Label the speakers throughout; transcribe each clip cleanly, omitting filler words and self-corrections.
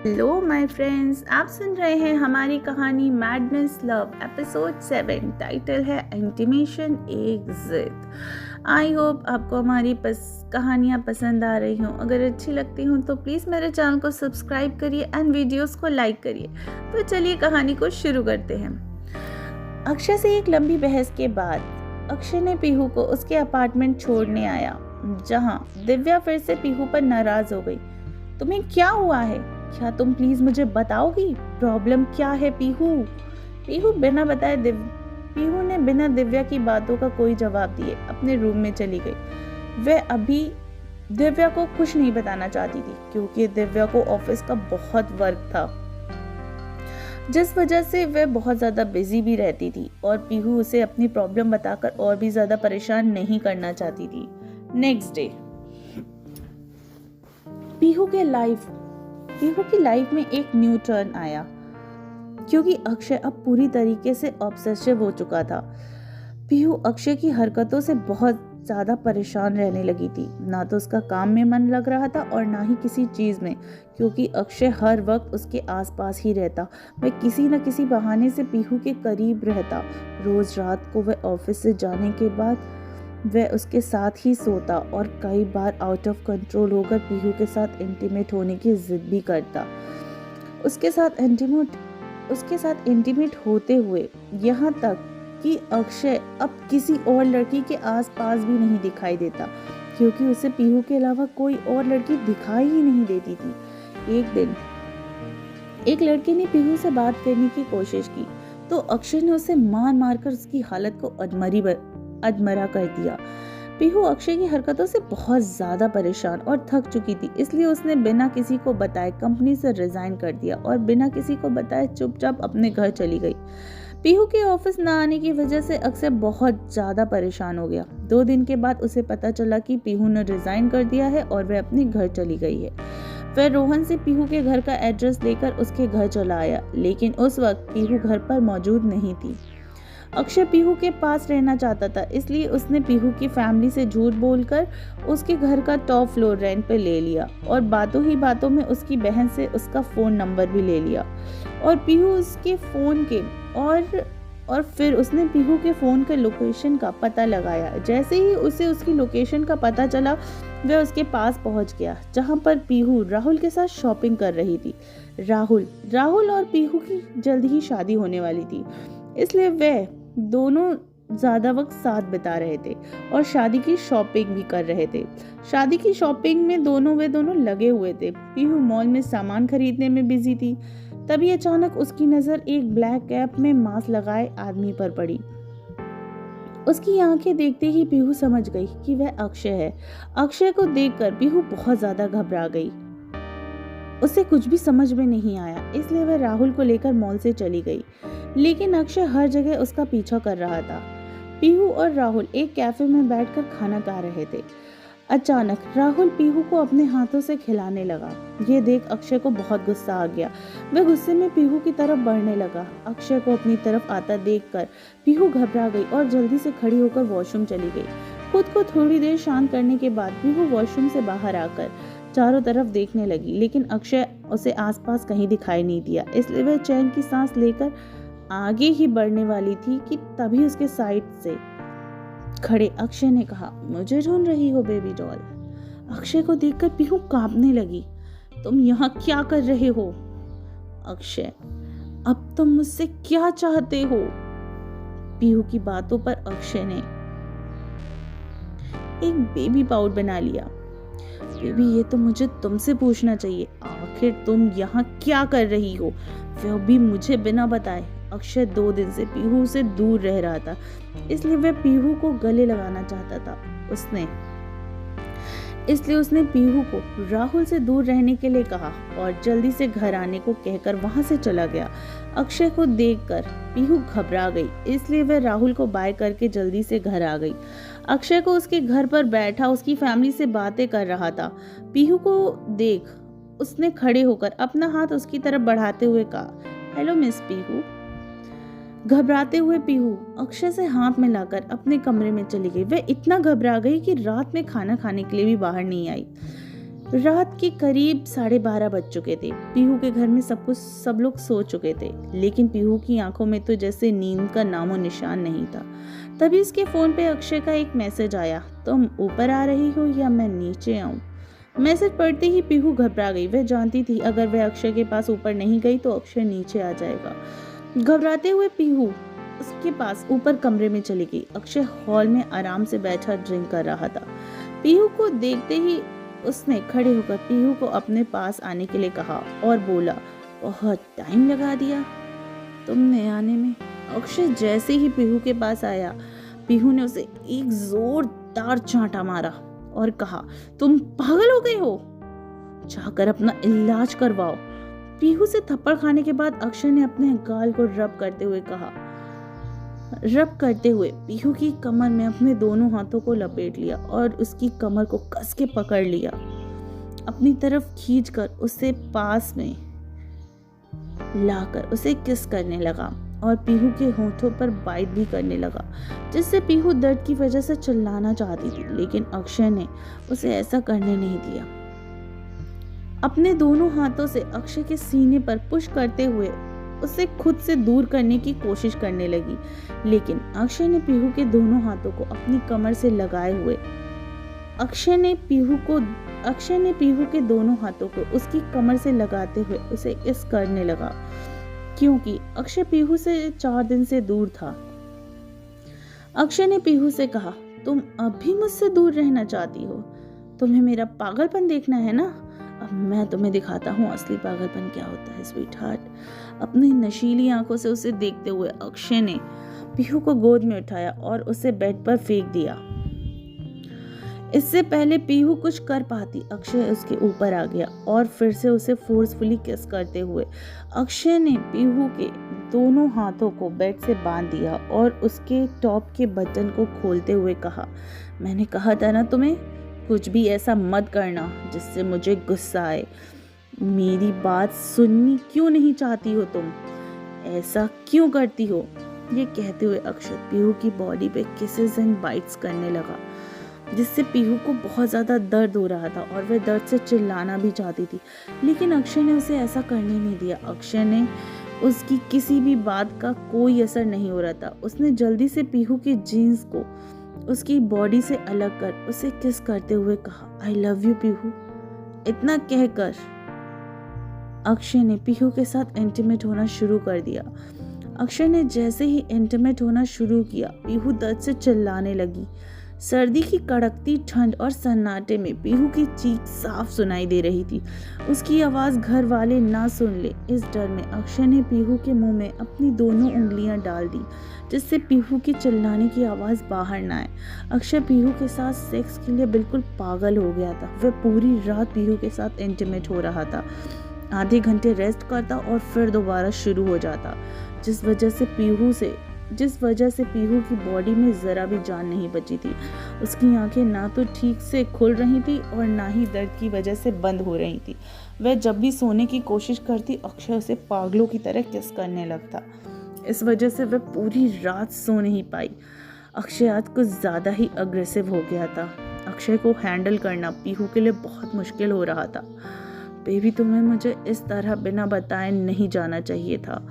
Speaker 1: Hello my friends, आप सुन रहे हैं हमारी कहानी मैडनेस लव एपिसोड 7। टाइटल है इंटीमेशन एक जिद। आई होप आपको हमारी कहानियाँ पसंद आ रही हों। अगर अच्छी लगती हों तो प्लीज़ मेरे चैनल को सब्सक्राइब करिए एंड वीडियोस को लाइक करिए। तो चलिए कहानी को शुरू करते हैं। अक्षय से एक लंबी बहस के बाद अक्षय ने पीहू को उसके अपार्टमेंट छोड़ने आया, जहाँ दिव्या फिर से पीहू पर नाराज हो गई। तुम्हें क्या हुआ है? क्या तुम प्लीज मुझे बताओगी प्रॉब्लम क्या है? पीहू पीहू ने बिना दिव्या की बातों का कोई जवाब दिए अपने रूम में चली गई। वह अभी दिव्या को कुछ नहीं बताना चाहती थी, क्योंकि दिव्या को ऑफिस का बहुत वर्क था, जिस वजह से वह बहुत ज्यादा बिजी भी रहती थी और पीहू उसे अपनी प्रॉब्लम बताकर और भी ज्यादा परेशान नहीं करना चाहती थी। नेक्स्ट डे पीहू की लाइफ में एक न्यू टर्न आया, क्योंकि अक्षय अब पूरी तरीके से ऑब्सेसिव हो चुका था। पीहू अक्षय की हरकतों से बहुत ज्यादा परेशान रहने लगी थी। ना तो उसका काम में मन लग रहा था और ना ही किसी चीज में, क्योंकि अक्षय हर वक्त उसके आसपास ही रहता। वह किसी न किसी बहाने से पीहू के करीब रहता। रोज रात को वह ऑफिस से जाने के बाद वह उसके साथ ही सोता और कई बार आउट ऑफ कंट्रोल होकर पीहू के साथ इंटीमेट होने की जिद भी करता। उसके साथ इंटीमेट होते हुए यहाँ तक कि अक्षय अब किसी और लड़की के आसपास भी नहीं दिखाई देता, क्योंकि उसे पीहू के अलावा कोई और लड़की दिखाई ही नहीं देती थी। एक दिन एक लड़के ने पीहू से बात करने की कोशिश की, तो अक्षय ने उसे मार मारकर उसकी हालत को अधमरा कर दिया। पीहू अक्षय की हरकतों से बहुत ज्यादा परेशान और थक चुकी थी, इसलिए उसने बिना किसी को बताए कंपनी से रिजाइन कर दिया और बिना किसी को बताए चुपचाप अपने घर चली गई। पीहू के ऑफिस न आने की वजह से अक्षय बहुत ज्यादा परेशान हो गया। 2 दिन के बाद उसे पता चला कि पीहू ने रिजाइन कर दिया है और वह अपने घर चली गई है। वह रोहन से पीहू के घर का एड्रेस लेकर उसके घर चला आया, लेकिन उस वक्त पीहू घर पर मौजूद नहीं थी। अक्षय पीहू के पास रहना चाहता था, इसलिए उसने पीहू की फैमिली से झूठ बोलकर उसके घर का टॉप फ्लोर रेंट पे ले लिया और बातों ही बातों में उसकी बहन से उसका फोन नंबर भी ले लिया। और पीहू उसके फोन के और फिर उसने पीहू के फोन के लोकेशन का पता लगाया। जैसे ही उसे उसकी लोकेशन का पता चला, वह उसके पास पहुंच गया, जहां पर पीहू राहुल के साथ शॉपिंग कर रही थी। राहुल और पीहू की जल्द ही शादी होने वाली थी, इसलिए वह दोनों ज्यादा वक्त साथ बिता रहे थे और शादी की शॉपिंग भी कर रहे थे। शादी की शॉपिंग में वे दोनों लगे हुए थे। पीहू मॉल में सामान खरीदने में बिजी थी। तभी अचानक उसकी नजर एक ब्लैक कैप में मास्क लगाए आदमी पर पड़ी। उसकी आंखें देखते ही पीहू समझ गई कि वह अक्षय है। अक्षय को देखकर पीहू बहुत ज्यादा घबरा गई। उसे कुछ भी समझ में नहीं आया, इसलिए वह राहुल को लेकर मॉल से चली गई, लेकिन अक्षय हर जगह उसका पीछा कर रहा था। पीहू और राहुल एक कैफे में बैठकर खाना खा रहे थे। अचानक राहुल पीहू को अपने हाथों से खिलाने लगा। ये देख अक्षय को बहुत गुस्सा आ गया। वह गुस्से में पीहू की तरफ बढ़ने लगा। अक्षय को अपनी तरफ आता देखकर पीहू घबरा गई और जल्दी से खड़ी होकर वॉशरूम चली गई। खुद को थोड़ी देर शांत करने के बाद पीहू वॉशरूम से बाहर आकर चारों तरफ देखने लगी, लेकिन अक्षय उसे आसपास कहीं दिखाई नहीं दिया। इसलिए वह चैन की सांस लेकर आगे ही बढ़ने वाली थी कि तभी उसके साइड से खड़े अक्षय ने कहा, मुझे ढूंढ रही हो बेबी डॉल? अक्षय को देखकर पीहू कांपने लगी। तुम यहाँ क्या कर रहे हो? अक्षय, अब तुम मुझसे क्या चाहते हो? पीहू की बातों पर अक्षय ने एक बेबी पाउड बना लिया। बेबी, ये तो मुझे तुमसे पूछना चाहिए, आखिर तुम यहाँ क्या कर रही हो, वह भी मुझे बिना बताए। अक्षय 2 दिन से पीहू से दूर रह रहा था, इसलिए वह पीहू को गले लगाना चाहता था। इसलिए उसने पीहू को राहुल से दूर रहने के लिए कहा और जल्दी से घर आने को कहकर वहां से चला गया। अक्षय को देखकर पीहू घबरा गई, इसलिए वह राहुल को बाय करके जल्दी से घर आ गई। अक्षय को उसके घर पर बैठा उसकी फैमिली से बातें कर रहा था। पीहू को देख उसने खड़े होकर अपना हाथ उसकी तरफ बढ़ाते हुए कहा, हेलो मिस पीहू। घबराते हुए पीहू अक्षय से हाथ मिलाकर अपने कमरे में चली गई। वह इतना घबरा गई कि रात में खाना खाने के लिए भी बाहर नहीं आई। रात के करीब 12:30 बज चुके थे। पीहू के घर में सब लोग सो चुके थे, लेकिन पीहू की आंखों में तो जैसे नींद का नामो निशान नहीं था। तभी उसके फोन पे अक्षय का एक मैसेज आया, तुम ऊपर आ रही हो या मैं नीचे आऊं? मैसेज पढ़ते ही पीहू घबरा गई। वह जानती थी अगर वह अक्षय के पास ऊपर नहीं गई तो अक्षय नीचे आ जाएगा। घबराते हुए पीहू उसके पास ऊपर कमरे में चली गई। अक्षय हॉल में आराम से बैठा ड्रिंक कर रहा था। पीहू को देखते ही उसने खड़े होकर पीहू को अपने पास आने के लिए कहा और बोला, बहुत टाइम लगा दिया तुमने आने में। अक्षय जैसे ही पीहू के पास आया, पीहू ने उसे एक जोरदार चांटा मारा और कहा, तुम पागल हो गए हो, जाकर अपना इलाज करवाओ। पीहू से थप्पड़ खाने के बाद अक्षय ने अपने गाल को रब करते हुए पीहू की कमर में अपने दोनों हाथों को लपेट लिया और उसकी कमर को कस के पकड़ लिया। अपनी तरफ खींचकर उसे पास में लाकर उसे किस करने लगा और पीहू के होठों पर बाइट भी करने लगा, जिससे पीहू दर्द की वजह से चिल्लाना चाहती थी, लेकिन अक्षय ने उसे ऐसा करने नहीं दिया। अपने दोनों हाथों से अक्षय के सीने पर पुश करते हुए उसे खुद से दूर करने की कोशिश करने लगी, लेकिन अक्षय ने पीहू के दोनों हाथों को अपनी कमर से लगाए हुए अक्षय ने पीहू के दोनों हाथों को उसकी कमर से लगाते हुए उसे किस करने लगा, क्योंकि अक्षय पीहू से 4 दिन से दूर था। अक्षय ने पीहू से कहा, तुम अब भी मुझसे दूर रहना चाहती हो? तुम्हें मेरा पागलपन देखना है ना? अब मैं तुम्हें दिखाता हूँ असली पागलपन क्या होता है स्वीट हार्ट। अपनी नशीली आंखों से उसे देखते हुए अक्षय ने पीहू को गोद में उठाया और उसे बेड पर फेंक दिया। इससे पहले पीहू कुछ कर पाती, अक्षय उसके ऊपर आ गया और फिर से उसे फोर्सफुली किस करते हुए अक्षय ने पीहू के दोनों हाथों को बेड से बांध दिया और उसके टॉप के बटन को खोलते हुए कहा, मैंने कहा था ना तुम्हें, कुछ भी ऐसा मत करना जिससे मुझे गुस्सा आए। मेरी बात सुननी क्यों नहीं चाहती हो तुम? ऐसा क्यों करती हो? ये कहते हुए अक्षय पीहू की बॉडी पे किसेस एंड बाइट्स करने लगा, जिससे पीहू को बहुत ज़्यादा दर्द हो रहा था और वह दर्द से चिल्लाना भी चाहती थी, लेकिन अक्षय ने उसे ऐसा करने नहीं दिया। अक्षय ने उसकी किसी भी बात का कोई असर नहीं हो रहा था। उसने जल्दी से पीहू की जीन्स को उसकी बॉडी से अलग कर उसे किस करते हुए कहा, आई लव यू पीहू। इतना कहकर अक्षय ने पीहू के साथ इंटीमेट होना शुरू कर दिया। अक्षय ने जैसे ही इंटीमेट होना शुरू किया, पीहू दर्द से चिल्लाने लगी। सर्दी की कड़कती ठंड और सन्नाटे में पीहू की चीख साफ सुनाई दे रही थी। उसकी आवाज़ घर वाले ना सुन ले, इस डर में अक्षय ने पीहू के मुंह में अपनी दोनों उंगलियां डाल दी, जिससे पीहू की चिल्लाने की आवाज़ बाहर ना आए। अक्षय पीहू के साथ सेक्स के लिए बिल्कुल पागल हो गया था। वह पूरी रात पीहू के साथ इंटीमेट हो रहा था, आधे घंटे रेस्ट करता और फिर दोबारा शुरू हो जाता, जिस वजह से पीहू की बॉडी में ज़रा भी जान नहीं बची थी। उसकी आंखें ना तो ठीक से खुल रही थी और ना ही दर्द की वजह से बंद हो रही थी। वह जब भी सोने की कोशिश करती, अक्षय उसे पागलों की तरह किस करने लगता। इस वजह से वह पूरी रात सो नहीं पाई। अक्षय आज कुछ ज़्यादा ही अग्रेसिव हो गया था। अक्षय को हैंडल करना पीहू के लिए बहुत मुश्किल हो रहा था। बेबी, तुम्हें मुझे इस तरह बिना बताए नहीं जाना चाहिए था।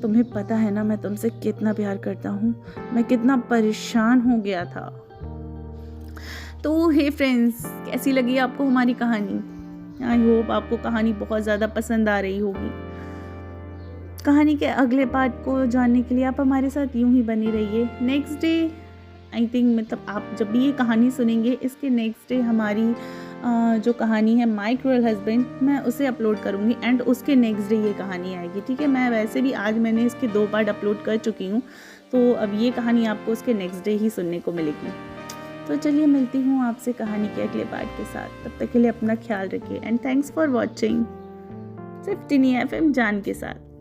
Speaker 1: तुम्हें पता है ना मैं तुमसे कितना प्यार करता हूँ, मैं कितना परेशान हो गया था। तो हे फ्रेंड्स, कैसी लगी आपको हमारी कहानी? आई होप आपको कहानी बहुत ज़्यादा पसंद आ रही होगी। कहानी के अगले पार्ट को जानने के लिए आप हमारे साथ यूं ही बने रहिए। नेक्स्ट डे आई थिंक, मतलब आप जब भी ये कहानी सुनेंगे, इसके नेक्स्ट डे हमारी जो कहानी है माय क्रूअल हस्बैंड, मैं उसे अपलोड करूँगी एंड उसके नेक्स्ट डे ये कहानी आएगी। ठीक है, मैं वैसे भी आज मैंने इसके 2 पार्ट अपलोड कर चुकी हूँ, तो अब ये कहानी आपको उसके नेक्स्ट डे ही सुनने को मिलेगी। तो चलिए, मिलती हूँ आपसे कहानी के अगले पार्ट के साथ। तब तक के लिए अपना ख्याल रखिए एंड थैंक्स फॉर वॉचिंग सिर्फ टिनी FM जान के साथ।